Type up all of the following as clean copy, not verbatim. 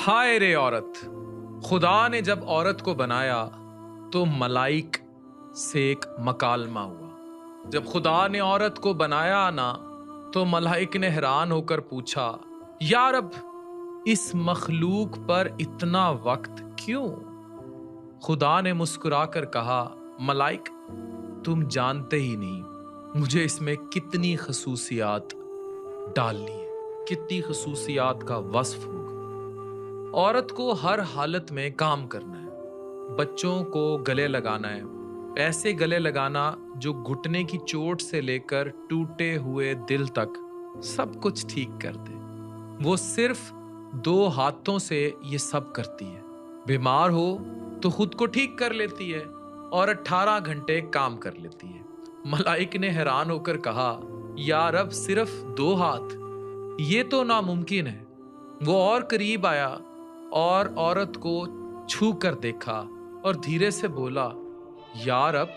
ہائے رے عورت، خدا نے جب عورت کو بنایا تو ملائک سے ایک مکالمہ ہوا۔ جب خدا نے عورت کو بنایا نا تو ملائک نے حیران ہو کر پوچھا، یا رب اس مخلوق پر اتنا وقت کیوں؟ خدا نے مسکرا کر کہا، ملائک تم جانتے ہی نہیں مجھے اس میں کتنی خصوصیات ڈالنی ہے، کتنی خصوصیات کا وصف ہوگا۔ عورت کو ہر حالت میں کام کرنا ہے، بچوں کو گلے لگانا ہے، ایسے گلے لگانا جو گھٹنے کی چوٹ سے لے کر ٹوٹے ہوئے دل تک سب کچھ ٹھیک کر دے۔ وہ صرف 2 ہاتھوں سے یہ سب کرتی ہے۔ بیمار ہو تو خود کو ٹھیک کر لیتی ہے اور 18 گھنٹے کام کر لیتی ہے۔ ملائک نے حیران ہو کر کہا، یا رب صرف 2 ہاتھ، یہ تو ناممکن ہے۔ وہ اور قریب آیا اور عورت کو چھو کر دیکھا اور دھیرے سے بولا، یا رب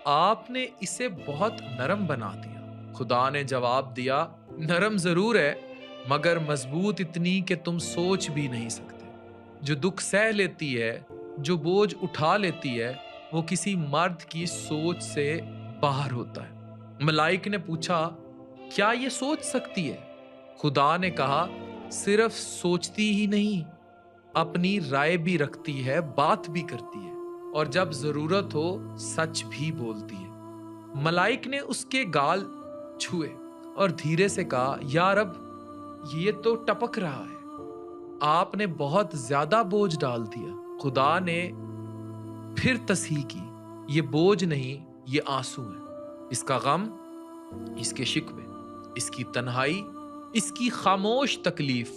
آپ نے اسے بہت نرم بنا دیا۔ خدا نے جواب دیا، نرم ضرور ہے مگر مضبوط اتنی کہ تم سوچ بھی نہیں سکتے۔ جو دکھ سہ لیتی ہے، جو بوجھ اٹھا لیتی ہے، وہ کسی مرد کی سوچ سے باہر ہوتا ہے۔ ملائک نے پوچھا، کیا یہ سوچ سکتی ہے؟ خدا نے کہا، صرف سوچتی ہی نہیں، اپنی رائے بھی رکھتی ہے، بات بھی کرتی ہے، اور جب ضرورت ہو سچ بھی بولتی ہے۔ ملائک نے اس کے گال چھوئے اور دھیرے سے کہا، یا رب یہ تو ٹپک رہا ہے، آپ نے بہت زیادہ بوجھ ڈال دیا۔ خدا نے پھر تصحیح کی، یہ بوجھ نہیں، یہ آنسو ہے، اس کا غم، اس کے شکوے، اس کی تنہائی، اس کی خاموش تکلیف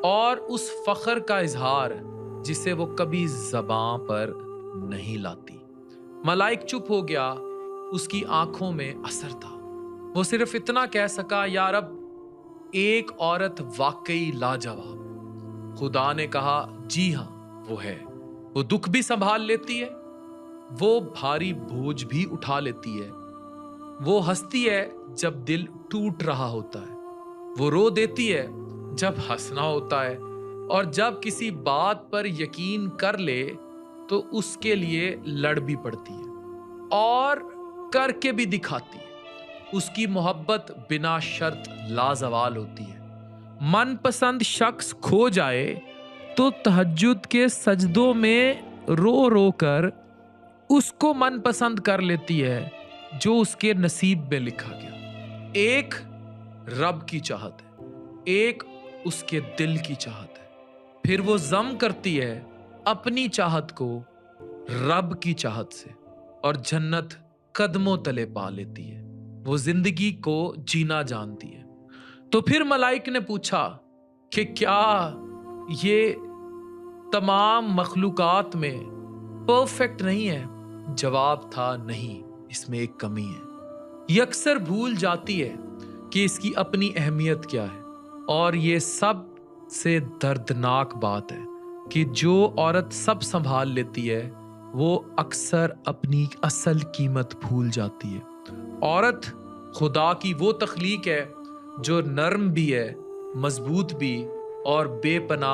اور اس فخر کا اظہار جسے وہ کبھی زباں پر نہیں لاتی۔ ملائک چپ ہو گیا، اس کی آنکھوں میں اثر تھا۔ وہ صرف اتنا کہہ سکا، یا رب ایک عورت واقعی لاجواب۔ خدا نے کہا، جی ہاں وہ ہے، وہ دکھ بھی سنبھال لیتی ہے، وہ بھاری بوجھ بھی اٹھا لیتی ہے، وہ ہنستی ہے جب دل ٹوٹ رہا ہوتا ہے، وہ رو دیتی ہے جب ہنسنا ہوتا ہے، اور جب کسی بات پر یقین کر لے تو اس کے لیے لڑ بھی پڑتی ہے اور کر کے بھی دکھاتی ہے۔ اس کی محبت بنا شرط لازوال ہوتی ہے۔ من پسند شخص کھو جائے تو تہجد کے سجدوں میں رو رو کر اس کو من پسند کر لیتی ہے جو اس کے نصیب میں لکھا گیا۔ ایک رب کی چاہت ہے، ایک اس کے دل کی چاہت ہے، پھر وہ ضم کرتی ہے اپنی چاہت کو رب کی چاہت سے اور جنت قدموں تلے پا لیتی ہے۔ وہ زندگی کو جینا جانتی ہے۔ تو پھر ملائک نے پوچھا کہ کیا یہ تمام مخلوقات میں پرفیکٹ نہیں ہے؟ جواب تھا، نہیں، اس میں ایک کمی ہے۔ یہ اکثر بھول جاتی ہے کہ اس کی اپنی اہمیت کیا ہے، اور یہ سب سے دردناک بات ہے کہ جو عورت سب سنبھال لیتی ہے وہ اکثر اپنی اصل قیمت بھول جاتی ہے۔ عورت خدا کی وہ تخلیق ہے جو نرم بھی ہے، مضبوط بھی اور بے پناہ